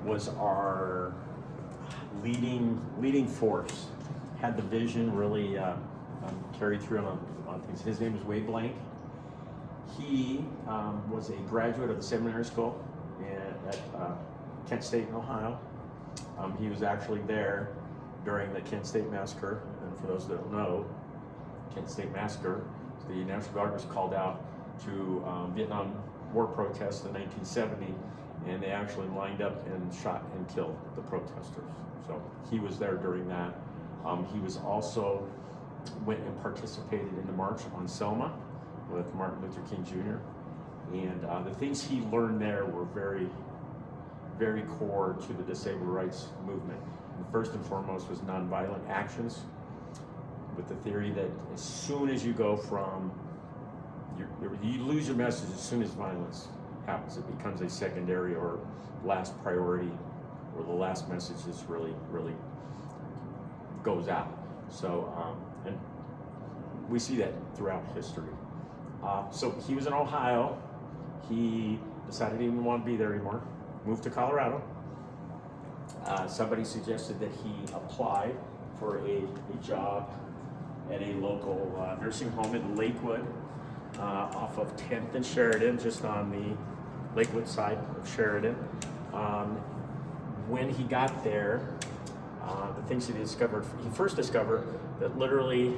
was our leading force. Had the vision really carried through on things. His name was Wade Blank. He was a graduate of the seminary school at Kent State in Ohio. He was actually there during the Kent State Massacre, and for those that don't know, Kent State Massacre, the National Guard was called out to Vietnam War protests in 1970, and they actually lined up and shot and killed the protesters. So he was there during that. He was also went and participated in the March on Selma with Martin Luther King Jr. And the things he learned there were very, very core to the disabled rights movement. And first and foremost was nonviolent actions, with the theory that as soon as you go from, you lose your message as soon as violence happens. It becomes a secondary or last priority, or the last message is really goes out. So, and we see that throughout history. So he was in Ohio. He decided he didn't want to be there anymore, moved to Colorado. Somebody suggested that he apply for a job at a local nursing home in Lakewood, off of 10th and Sheridan, just on the Lakewood side of Sheridan. When he got there, the things that he first discovered that literally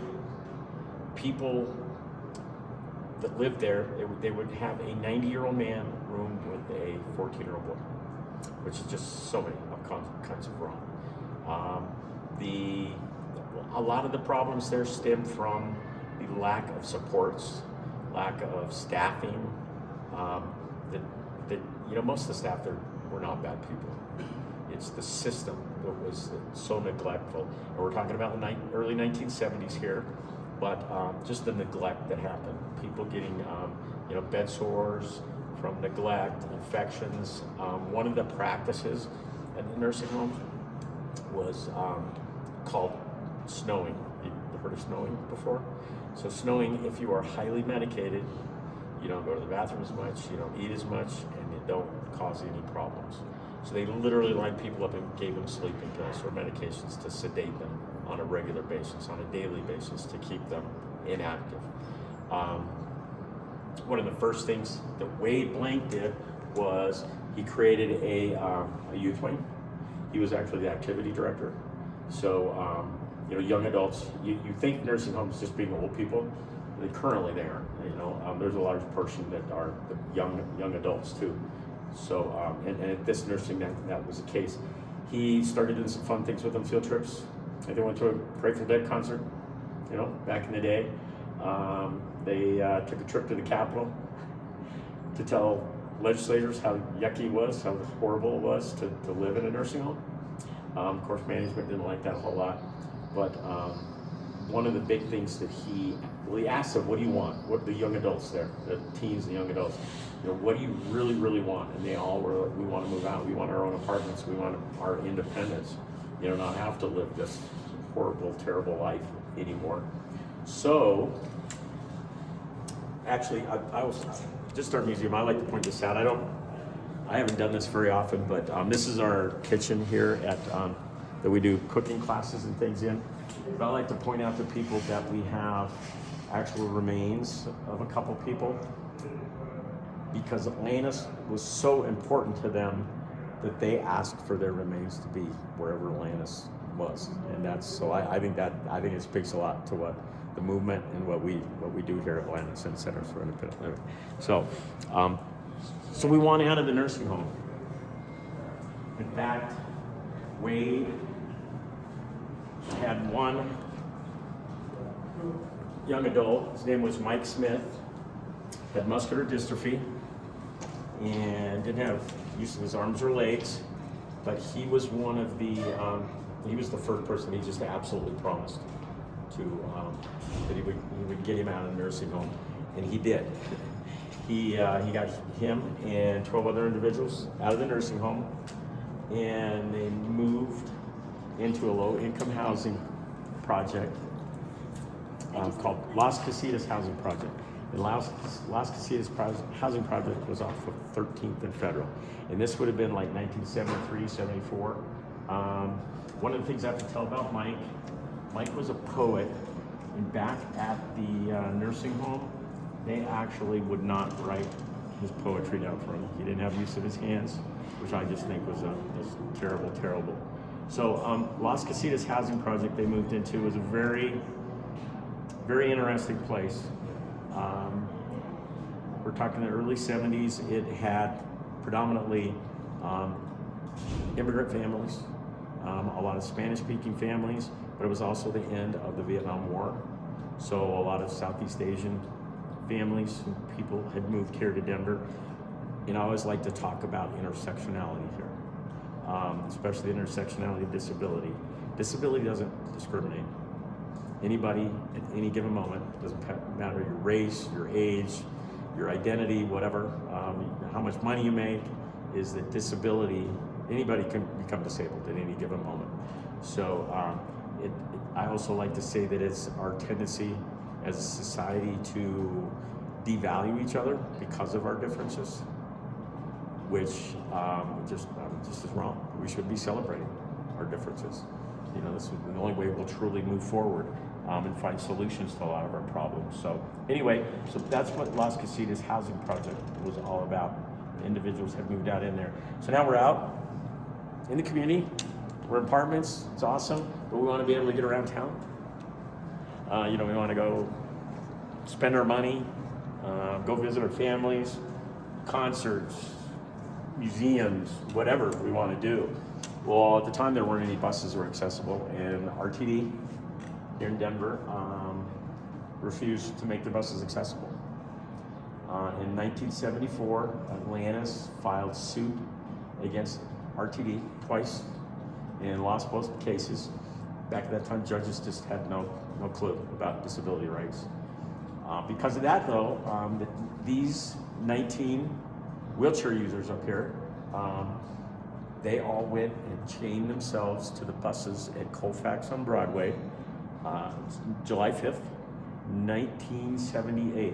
people that lived there, they would have a 90-year-old man roomed with a 14-year-old boy, which is just so many kinds of wrong. A lot of the problems there stem from the lack of supports, lack of staffing. Most of the staff there were not bad people. It's the system that was so neglectful. And we're talking about the early 1970s here, but just the neglect that happened. People getting, bed sores from neglect, infections. One of the practices at the nursing homes was called snowing. You heard of snowing before? So snowing, if you are highly medicated, you don't go to the bathroom as much, you don't eat as much, and you don't cause any problems. So they literally lined people up and gave them sleeping pills or medications to sedate them on a regular basis, on a daily basis, to keep them inactive. One of the first things that Wade Blank did was he created a youth wing. He was actually the activity director. So, young adults, you think nursing homes just being old people, currently they aren't. There's a large portion that are young adults too. So, and at this nursing, that was the case. He started doing some fun things with them, field trips. Like they went to a Pray for the Dead concert, back in the day. They took a trip to the Capitol to tell legislators how yucky it was, how horrible it was to live in a nursing home. Of course, management didn't like that a whole lot. But one of the big things that he asked them, what do you want? What the young adults there, the teens, the young adults, what do you really, really want? And they all were like, we want to move out. We want our own apartments. We want our independence. Not have to live this horrible, terrible life anymore. So, actually, I was just our museum. I like to point this out. I haven't done this very often, but this is our kitchen here at that we do cooking classes and things in. But I like to point out to people that we have actual remains of a couple people, because Atlantis was so important to them that they asked for their remains to be wherever Atlantis was, and I think it speaks a lot to what the movement and what we do here at Atlantis and Centers for Independent Living. So we want out of the nursing home. In fact, Wade had one young adult. His name was Mike Smith. Had muscular dystrophy and didn't have use of his arms or legs, but he was one of the he was the first person he just absolutely promised to that he would get him out of the nursing home, and he did. He got him and 12 other individuals out of the nursing home, and they moved into a low-income housing project called Las Casitas Housing Project. And Las Casitas housing project was off of 13th and Federal. And this would have been like 1973, 74. One of the things I have to tell about Mike was a poet, and back at the nursing home, they actually would not write his poetry down for him. He didn't have use of his hands, which I just think was just terrible, terrible. So Las Casitas housing project they moved into was a very, very interesting place. We're talking the early 70s. It had predominantly immigrant families, a lot of Spanish-speaking families, but it was also the end of the Vietnam War. So a lot of Southeast Asian families and people had moved here to Denver. And I always like to talk about intersectionality here, especially the intersectionality of disability. Disability doesn't discriminate. Anybody at any given moment, doesn't matter your race, your age, your identity, whatever, how much money you make, is that disability, anybody can become disabled at any given moment. So I also like to say that it's our tendency as a society to devalue each other because of our differences, which just is wrong. We should be celebrating our differences. You know, this is the only way we'll truly move forward and find solutions to a lot of our problems. So anyway, so that's what Las Casitas housing project was all about. The individuals have moved out in there. So now we're out in the community. We're in apartments. It's awesome, but we want to be able to get around town. You know, we want to go spend our money, go visit our families, concerts, museums, whatever we want to do. Well, at the time there weren't any buses that were accessible, and RTD here in Denver refused to make their buses accessible. In 1974, Atlantis filed suit against RTD twice and lost both cases. Back at that time, judges just had no clue about disability rights. Because of that, though, these 19 wheelchair users up here, they all went and chained themselves to the buses at Colfax on Broadway, July 5th, 1978.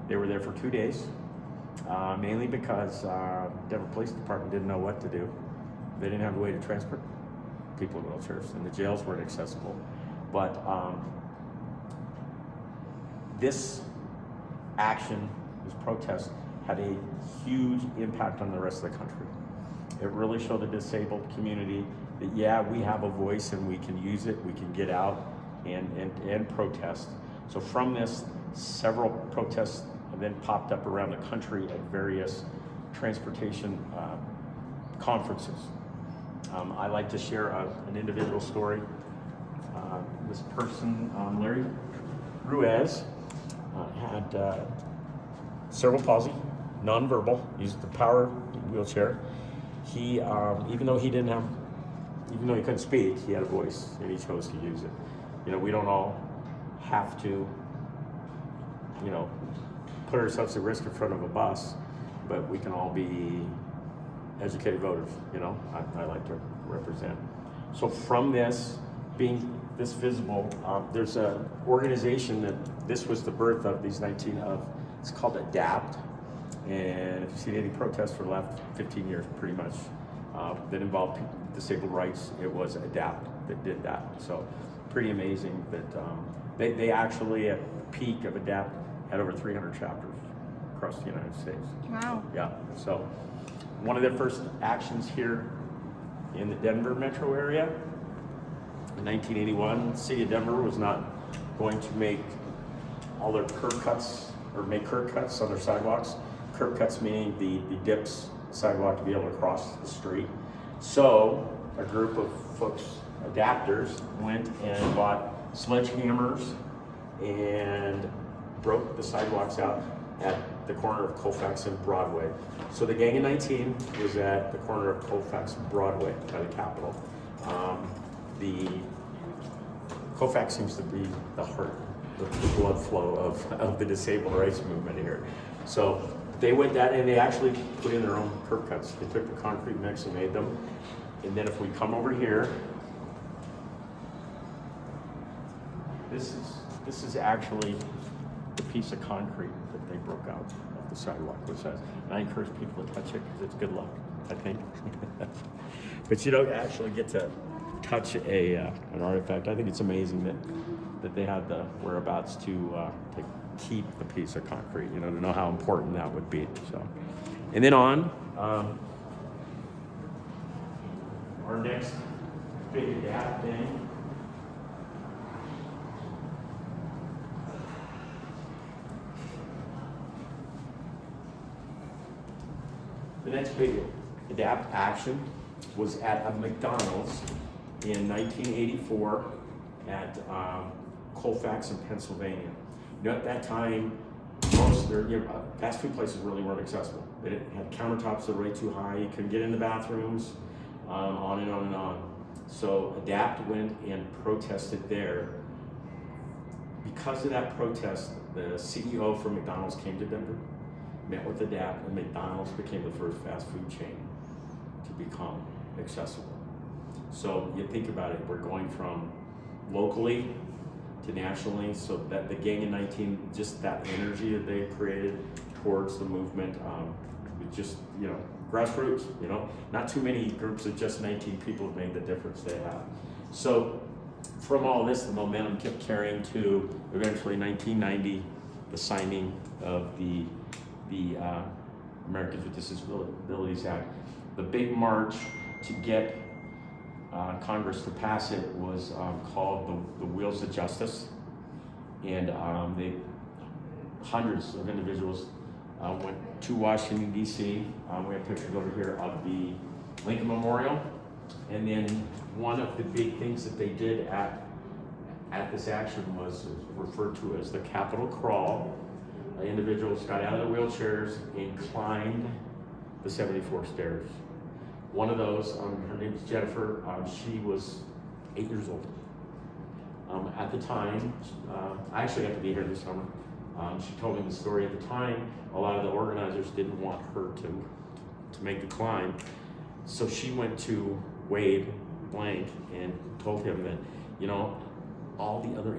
They were there for 2 days, mainly because Denver Police Department didn't know what to do. They didn't have a way to transport people in wheelchairs, and the jails weren't accessible. But this action, this protest, had a huge impact on the rest of the country. It really showed the disabled community that, yeah, we have a voice and we can use it, we can get out and protest. So from this, several protests then popped up around the country at various transportation conferences. I like to share an individual story. This person, Larry Ruiz, had cerebral palsy, nonverbal, used the power wheelchair. He, even though he couldn't speak, he had a voice and he chose to use it. You know, we don't all have to, you know, put ourselves at risk in front of a bus, but we can all be educated voters, you know, I like to represent. So from this, being this visible, there's an organization that this was the birth of these 19 of, it's called ADAPT. And if you've seen any protests for the last 15 years, pretty much, that involved disabled rights, it was ADAPT that did that. So pretty amazing that they actually, at the peak of ADAPT, had over 300 chapters across the United States. Wow. Yeah, so one of their first actions here in the Denver metro area, in 1981, the city of Denver was not going to make all their curb cuts, or make curb cuts on their sidewalks. Curb cuts meaning the dips sidewalk to be able to cross the street. So a group of folks, adapters, went and bought sledgehammers and broke the sidewalks out at the corner of Colfax and Broadway. So the Gang of 19 was at the corner of Colfax and Broadway by the Capitol. The Colfax seems to be the heart, the blood flow of the disabled rights movement here. So they went that, and they actually put in their own curb cuts. They took the concrete mix and made them. And then if we come over here, this is actually the piece of concrete they broke out off the sidewalk, which and I encourage people to touch it because it's good luck, I think. But you don't actually get to touch an artifact. I think it's amazing that they had the whereabouts to keep the piece of concrete, to know how important that would be. So, and then on, our next big adapt thing. The next big adapt action was at a McDonald's in 1984 at Colfax in Pennsylvania. At that time, most fast food places really weren't accessible. They had countertops that were way too high. You couldn't get in the bathrooms, on and on and on. So Adapt went and protested there. Because of that protest, the CEO from McDonald's came to Denver, met with Adapt, and McDonald's became the first fast food chain to become accessible. So you think about it, we're going from locally to nationally, so that the Gang in 19, just that energy that they created towards the movement, just, grassroots, not too many groups of just 19 people have made the difference they have. So from all this, the momentum kept carrying to eventually 1990, the signing of the Americans with Disabilities Act. The big march to get Congress to pass it was called the Wheels of Justice, and hundreds of individuals went to Washington, D.C. We have pictures over here of the Lincoln Memorial, and then one of the big things that they did at this action was referred to as the Capitol Crawl. Individuals got out of their wheelchairs and climbed the 74 stairs. One of those, her name is Jennifer, she was 8 years old. At the time, I actually got to be here this summer. She told me the story. At the time, a lot of the organizers didn't want her to make the climb. So she went to Wade Blank and told him that, all the other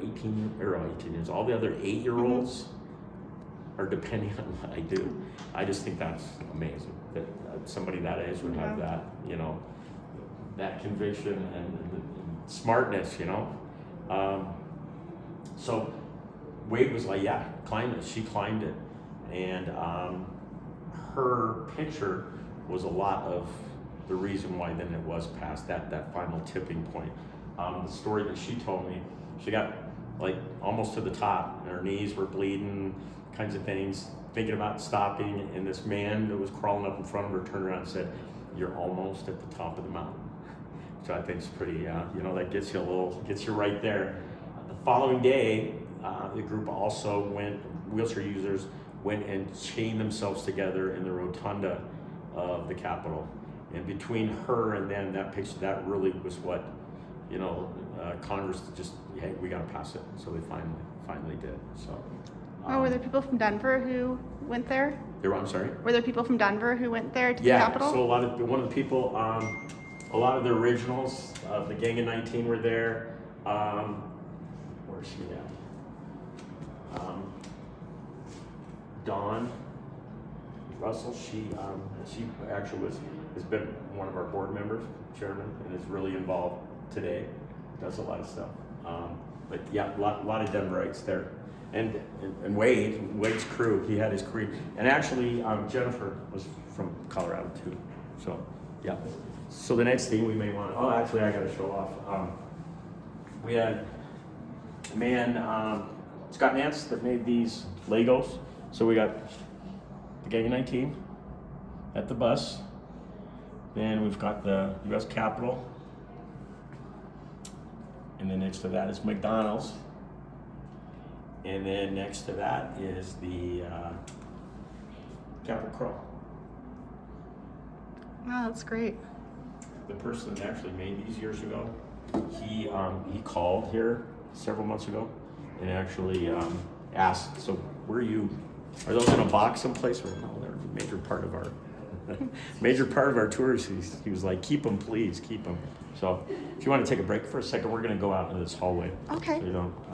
all the other 8-year-olds are depending on what I do. I just think that's amazing that somebody that age would have that, that conviction and smartness, So Wade was like, yeah, climb it. She climbed it. And her picture was a lot of the reason why then it was past that final tipping point. The story that she told me, she got like almost to the top and her knees were bleeding, kinds of things, thinking about stopping, and this man that was crawling up in front of her turned around and said, "You're almost at the top of the mountain." So I think it's pretty, that gets you right there. The following day, the group also wheelchair users went and chained themselves together in the rotunda of the Capitol. And between her and them, that picture, that really was what, Congress just, hey, we gotta pass it. So they finally did, so. Were there people from Denver who went there? I'm sorry? Were there people from Denver who went there to the Capitol? Yeah, so one of the people, a lot of the originals of the Gang of 19 were there. Where's she at? Dawn Russell, she actually has been one of our board members, chairman, and is really involved today. Does a lot of stuff. But yeah, a lot of Denverites there. And Wade's crew, he had his crew. And actually, Jennifer was from Colorado too. So, yeah. So the next thing we may want, actually I gotta show off. We had a man, Scott Nance, that made these Legos. So we got the Gang of 19 at the bus. Then we've got the U.S. Capitol. And then next to that is McDonald's. And then next to that is the Capitol Crawl. Wow, that's great. The person that actually made these years ago, he called here several months ago and actually asked, so are those in a box someplace? Or no, they're a major part of our tours. He was like, keep them, please, keep them. So if you want to take a break for a second, we're going to go out into this hallway. Okay. So you don't